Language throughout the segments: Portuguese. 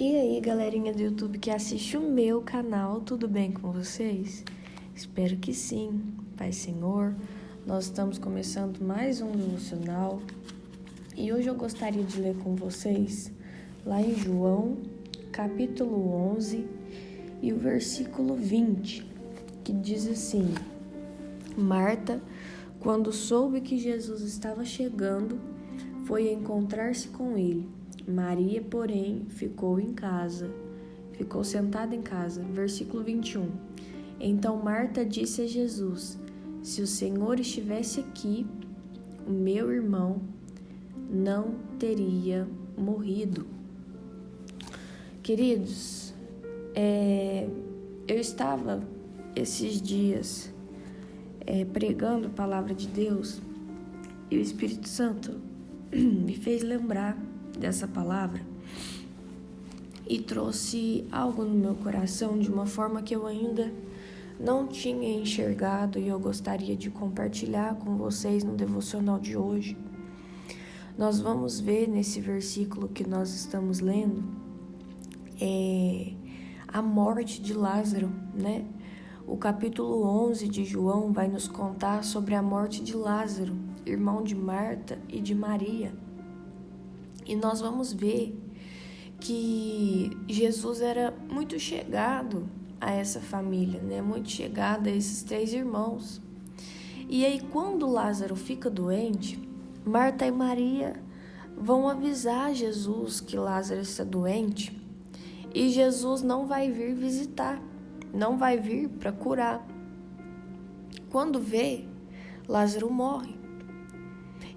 E aí, galerinha do YouTube que assiste o meu canal, tudo bem com vocês? Espero que sim, Pai Senhor. Nós estamos começando mais um devocional e hoje eu gostaria de ler com vocês lá em João, capítulo 11 e o versículo 20, que diz assim: Marta, quando soube que Jesus estava chegando, foi encontrar-se com ele. Maria, porém, ficou sentada em casa. Versículo 21. Então Marta disse a Jesus: se o Senhor estivesse aqui, o meu irmão não teria morrido. Queridos, eu estava esses dias pregando a palavra de Deus e o Espírito Santo me fez lembrar dessa palavra e trouxe algo no meu coração de uma forma que eu ainda não tinha enxergado e eu gostaria de compartilhar com vocês no devocional de hoje. Nós vamos ver nesse versículo que nós estamos lendo a morte de Lázaro, né? O capítulo 11 de João vai nos contar sobre a morte de Lázaro, irmão de Marta e de Maria. E nós vamos ver que Jesus era muito chegado a essa família, né? Muito chegado a esses três irmãos. E aí, quando Lázaro fica doente, Marta e Maria vão avisar Jesus que Lázaro está doente e Jesus não vai vir visitar, não vai vir para curar. Quando vê, Lázaro morre.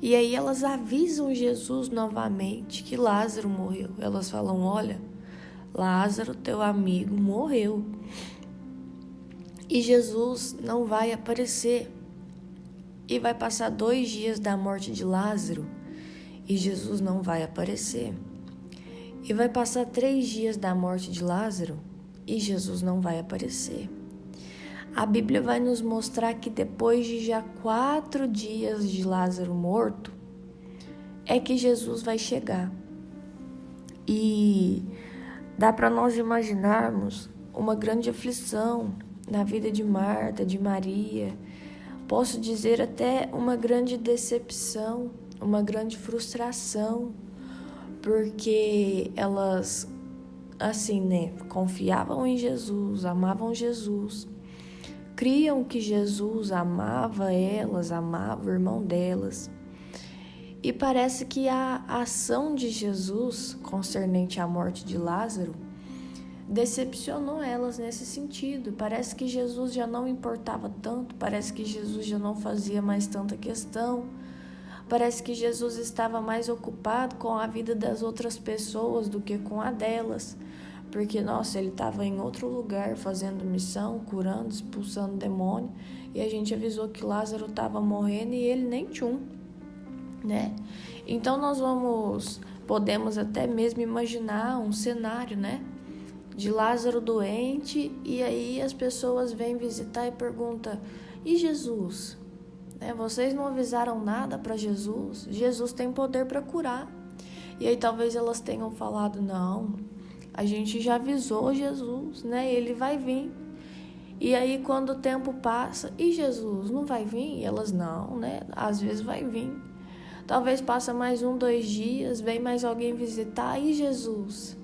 E aí elas avisam Jesus novamente que Lázaro morreu. Elas falam: olha, Lázaro, teu amigo, morreu. E Jesus não vai aparecer. E vai passar 2 dias da morte de Lázaro e Jesus não vai aparecer. E vai passar 3 dias da morte de Lázaro e Jesus não vai aparecer. A Bíblia vai nos mostrar que depois de já 4 dias de Lázaro morto, é que Jesus vai chegar. E dá para nós imaginarmos uma grande aflição na vida de Marta, de Maria. Posso dizer até uma grande decepção, uma grande frustração, porque elas, confiavam em Jesus, amavam Jesus. Criam que Jesus amava elas, amava o irmão delas. E parece que a ação de Jesus concernente à morte de Lázaro decepcionou elas nesse sentido. Parece que Jesus já não importava tanto, parece que Jesus já não fazia mais tanta questão. Parece que Jesus estava mais ocupado com a vida das outras pessoas do que com a delas. Porque, ele estava em outro lugar fazendo missão, curando, expulsando demônio. E a gente avisou que Lázaro estava morrendo e ele nem tchum, né? Então nós podemos até mesmo imaginar um cenário, né? De Lázaro doente e aí as pessoas vêm visitar e perguntam: e Jesus? Vocês não avisaram nada para Jesus? Jesus tem poder para curar. E aí talvez elas tenham falado: não, a gente já avisou Jesus, né? Ele vai vir. E aí quando o tempo passa, e Jesus não vai vir? E elas: não, né? Às vezes vai vir. Talvez passa mais 1, 2 dias, vem mais alguém visitar, e Jesus?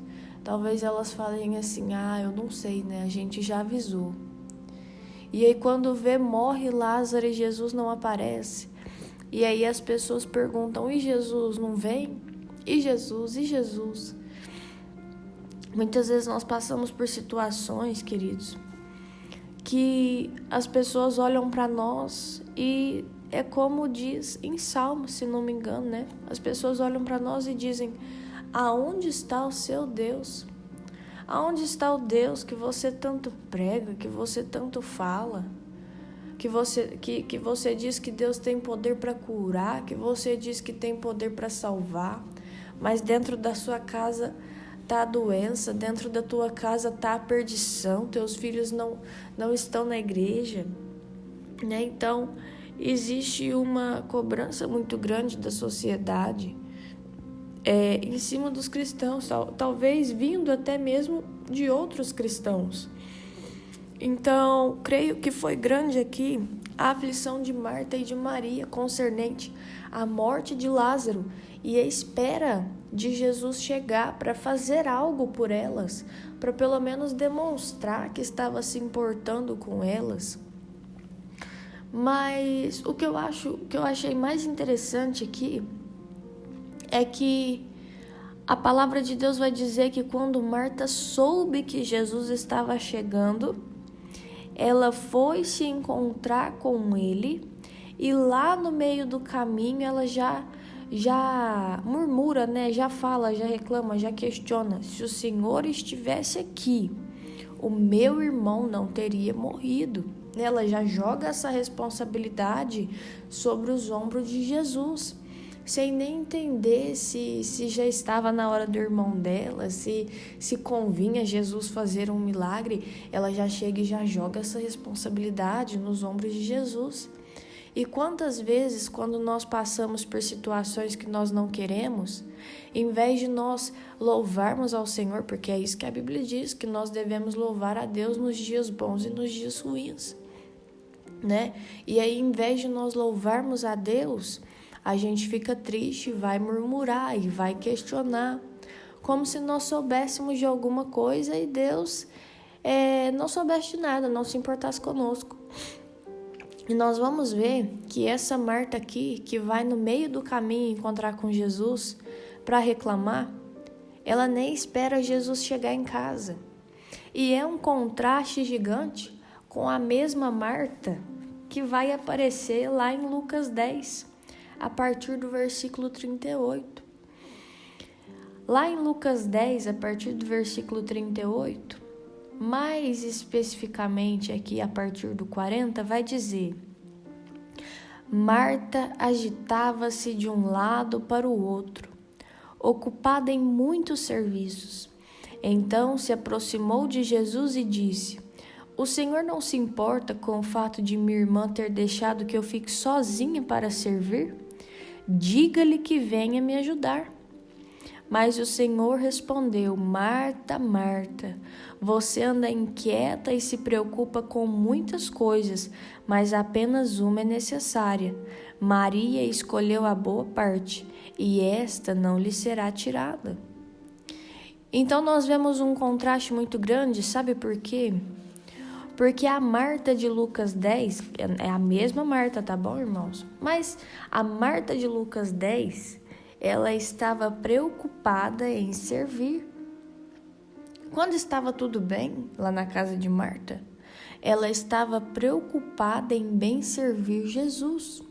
Talvez elas falem assim: eu não sei, né? A gente já avisou. E aí quando vê, morre Lázaro e Jesus não aparece. E aí as pessoas perguntam: e Jesus não vem? E Jesus? E Jesus? Muitas vezes nós passamos por situações, queridos, que as pessoas olham para nós e é como diz em Salmo, se não me engano, né? As pessoas olham para nós e dizem: aonde está o seu Deus? Aonde está o Deus que você tanto prega, que você tanto fala? Que você diz que Deus tem poder para curar, que você diz que tem poder para salvar, mas dentro da sua casa está a doença, dentro da tua casa está a perdição, teus filhos não estão na igreja, né? Então, existe uma cobrança muito grande da sociedade em cima dos cristãos, talvez vindo até mesmo de outros cristãos. Então, creio que foi grande aqui a aflição de Marta e de Maria concernente à morte de Lázaro e a espera de Jesus chegar para fazer algo por elas, para pelo menos demonstrar que estava se importando com elas. Mas o que eu achei mais interessante aqui é que a palavra de Deus vai dizer que quando Marta soube que Jesus estava chegando, ela foi se encontrar com ele e lá no meio do caminho ela já murmura, né? Já fala, já reclama, já questiona. Se o Senhor estivesse aqui, o meu irmão não teria morrido. Ela já joga essa responsabilidade sobre os ombros de Jesus, sem nem entender se já estava na hora do irmão dela, se convinha Jesus fazer um milagre. Ela já chega e já joga essa responsabilidade nos ombros de Jesus. E quantas vezes, quando nós passamos por situações que nós não queremos, em vez de nós louvarmos ao Senhor, porque é isso que a Bíblia diz, que nós devemos louvar a Deus nos dias bons e nos dias ruins, né? E aí, em vez de nós louvarmos a Deus, a gente fica triste, vai murmurar e vai questionar, como se nós soubéssemos de alguma coisa e Deus não soubesse de nada, não se importasse conosco. E nós vamos ver que essa Marta aqui, que vai no meio do caminho encontrar com Jesus para reclamar, ela nem espera Jesus chegar em casa. E é um contraste gigante com a mesma Marta que vai aparecer lá em Lucas 10, a partir do versículo 38. Lá em Lucas 10, a partir do versículo 38, mais especificamente aqui a partir do 40, vai dizer: Marta agitava-se de um lado para o outro, ocupada em muitos serviços. Então se aproximou de Jesus e disse: O Senhor não se importa com o fato de minha irmã ter deixado que eu fique sozinha para servir? Diga-lhe que venha me ajudar. Mas o Senhor respondeu: Marta, Marta, você anda inquieta e se preocupa com muitas coisas, mas apenas uma é necessária. Maria escolheu a boa parte, e esta não lhe será tirada. Então nós vemos um contraste muito grande, sabe por quê? Porque a Marta de Lucas 10, é a mesma Marta, tá bom, irmãos? Mas a Marta de Lucas 10, ela estava preocupada em servir. Quando estava tudo bem lá na casa de Marta, ela estava preocupada em bem servir Jesus.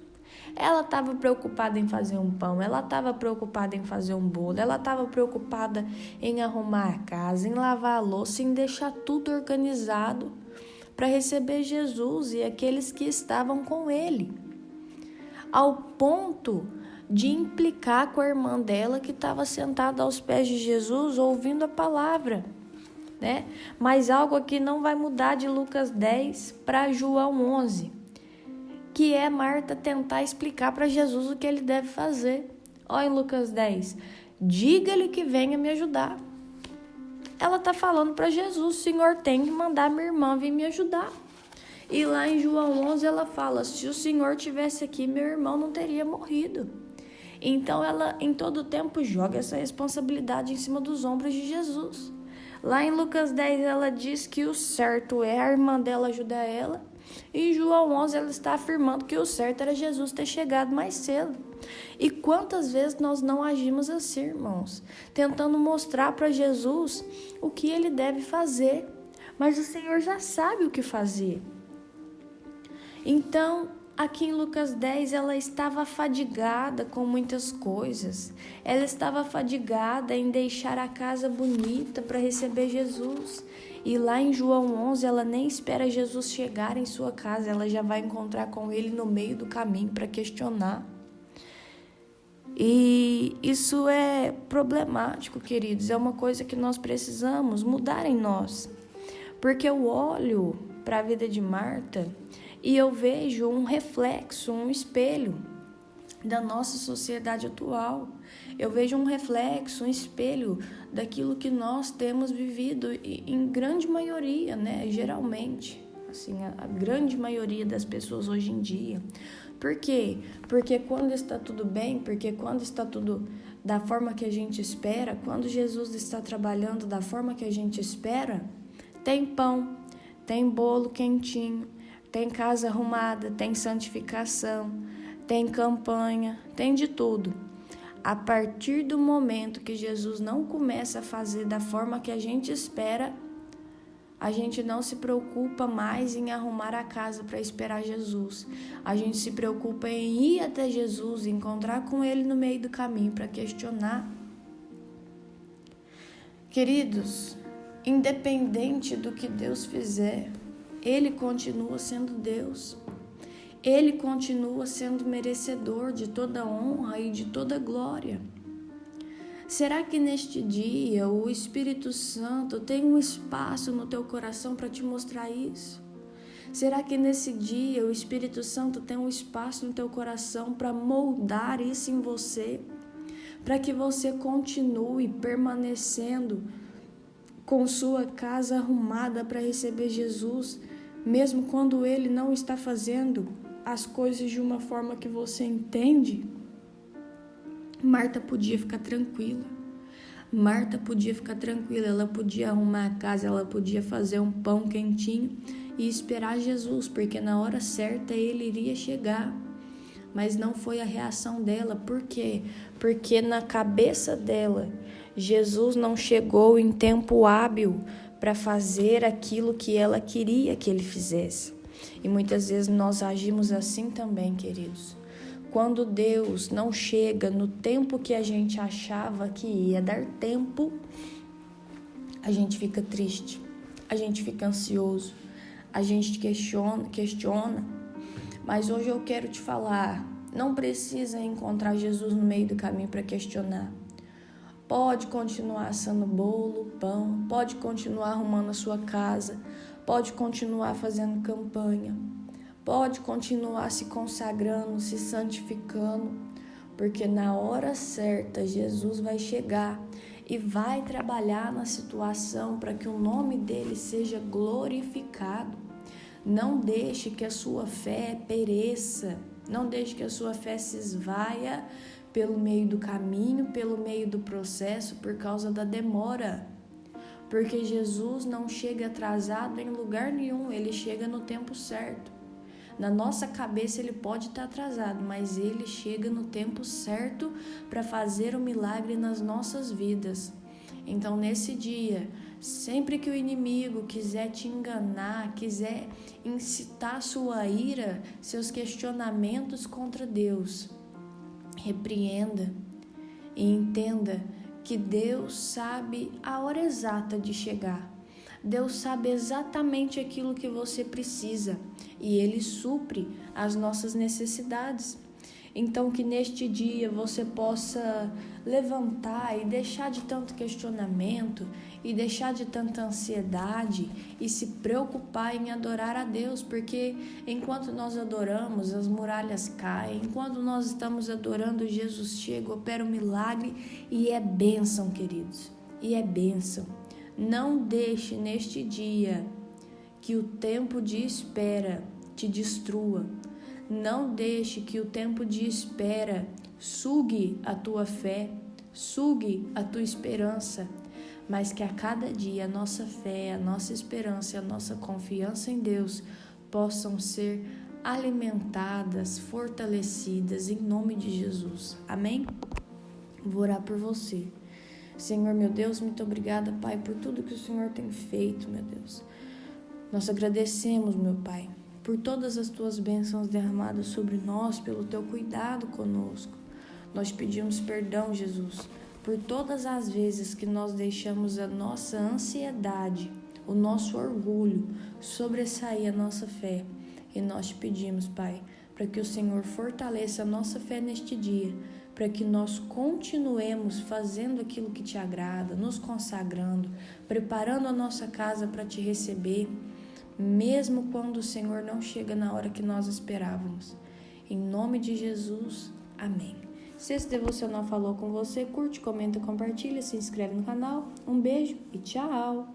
Ela estava preocupada em fazer um pão, ela estava preocupada em fazer um bolo, ela estava preocupada em arrumar a casa, em lavar a louça, em deixar tudo organizado para receber Jesus e aqueles que estavam com ele, ao ponto de implicar com a irmã dela que estava sentada aos pés de Jesus ouvindo a palavra, né? Mas algo aqui não vai mudar de Lucas 10 para João 11, que é Marta tentar explicar para Jesus o que ele deve fazer. Olha em Lucas 10, diga-lhe que venha me ajudar. Ela está falando para Jesus: o Senhor tem que mandar minha irmã vir me ajudar. E lá em João 11 ela fala: se o Senhor tivesse aqui, meu irmão não teria morrido. Então ela em todo tempo joga essa responsabilidade em cima dos ombros de Jesus. Lá em Lucas 10 ela diz que o certo é a irmã dela ajudar ela. E em João 11 ela está afirmando que o certo era Jesus ter chegado mais cedo. E quantas vezes nós não agimos assim, irmãos? Tentando mostrar para Jesus o que ele deve fazer. Mas o Senhor já sabe o que fazer. Então, aqui em Lucas 10, ela estava fadigada com muitas coisas. Ela estava fadigada em deixar a casa bonita para receber Jesus. E lá em João 11, ela nem espera Jesus chegar em sua casa, ela já vai encontrar com ele no meio do caminho para questionar. E isso é problemático, queridos, é uma coisa que nós precisamos mudar em nós. Porque eu olho para a vida de Marta e eu vejo um reflexo, um espelho da nossa sociedade atual. Eu vejo um reflexo, um espelho daquilo que nós temos vivido em grande maioria, né? Geralmente, assim, a grande maioria das pessoas hoje em dia. Por quê? Porque quando está tudo bem, porque quando está tudo da forma que a gente espera, quando Jesus está trabalhando da forma que a gente espera, tem pão, tem bolo quentinho, tem casa arrumada, tem santificação, tem campanha, tem de tudo. A partir do momento que Jesus não começa a fazer da forma que a gente espera, a gente não se preocupa mais em arrumar a casa para esperar Jesus. A gente se preocupa em ir até Jesus, encontrar com Ele no meio do caminho para questionar. Queridos, independente do que Deus fizer, Ele continua sendo Deus. Ele continua sendo merecedor de toda honra e de toda glória. Será que neste dia o Espírito Santo tem um espaço no teu coração para te mostrar isso? Será que nesse dia o Espírito Santo tem um espaço no teu coração para moldar isso em você? Para que você continue permanecendo com sua casa arrumada para receber Jesus, mesmo quando Ele não está fazendo as coisas de uma forma que você entende? Marta podia ficar tranquila. Ela podia arrumar a casa, ela podia fazer um pão quentinho e esperar Jesus, porque na hora certa Ele iria chegar. Mas não foi a reação dela. Por quê? Porque na cabeça dela, Jesus não chegou em tempo hábil para fazer aquilo que ela queria que Ele fizesse. E muitas vezes nós agimos assim também, queridos. Quando Deus não chega no tempo que a gente achava que ia dar tempo, a gente fica triste, a gente fica ansioso, a gente questiona. Mas hoje eu quero te falar, não precisa encontrar Jesus no meio do caminho para questionar. Pode continuar assando bolo, pão, pode continuar arrumando a sua casa, pode continuar fazendo campanha. Pode continuar se consagrando, se santificando, porque na hora certa Jesus vai chegar e vai trabalhar na situação para que o nome dele seja glorificado. Não deixe que a sua fé pereça, não deixe que a sua fé se esvaia pelo meio do caminho, pelo meio do processo, por causa da demora. Porque Jesus não chega atrasado em lugar nenhum, ele chega no tempo certo. Na nossa cabeça ele pode estar atrasado, mas ele chega no tempo certo para fazer o milagre nas nossas vidas. Então, nesse dia, sempre que o inimigo quiser te enganar, quiser incitar sua ira, seus questionamentos contra Deus, repreenda e entenda que Deus sabe a hora exata de chegar. Deus sabe exatamente aquilo que você precisa e Ele supre as nossas necessidades. Então, que neste dia você possa levantar e deixar de tanto questionamento e deixar de tanta ansiedade e se preocupar em adorar a Deus, porque enquanto nós adoramos, as muralhas caem, enquanto nós estamos adorando, Jesus chega, opera um milagre e é bênção, queridos, e é bênção. Não deixe neste dia que o tempo de espera te destrua. Não deixe que o tempo de espera sugue a tua fé, sugue a tua esperança, mas que a cada dia a nossa fé, a nossa esperança e a nossa confiança em Deus possam ser alimentadas, fortalecidas em nome de Jesus. Amém? Vou orar por você. Senhor, meu Deus, muito obrigada, Pai, por tudo que o Senhor tem feito, meu Deus. Nós agradecemos, meu Pai, por todas as Tuas bênçãos derramadas sobre nós, pelo Teu cuidado conosco. Nós pedimos perdão, Jesus, por todas as vezes que nós deixamos a nossa ansiedade, o nosso orgulho sobressair a nossa fé. E nós te pedimos, Pai, para que o Senhor fortaleça a nossa fé neste dia, para que nós continuemos fazendo aquilo que te agrada, nos consagrando, preparando a nossa casa para te receber, mesmo quando o Senhor não chega na hora que nós esperávamos. Em nome de Jesus, Amém. Se esse devocional falou com você, curte, comenta, compartilha, se inscreve no canal. Um beijo e tchau!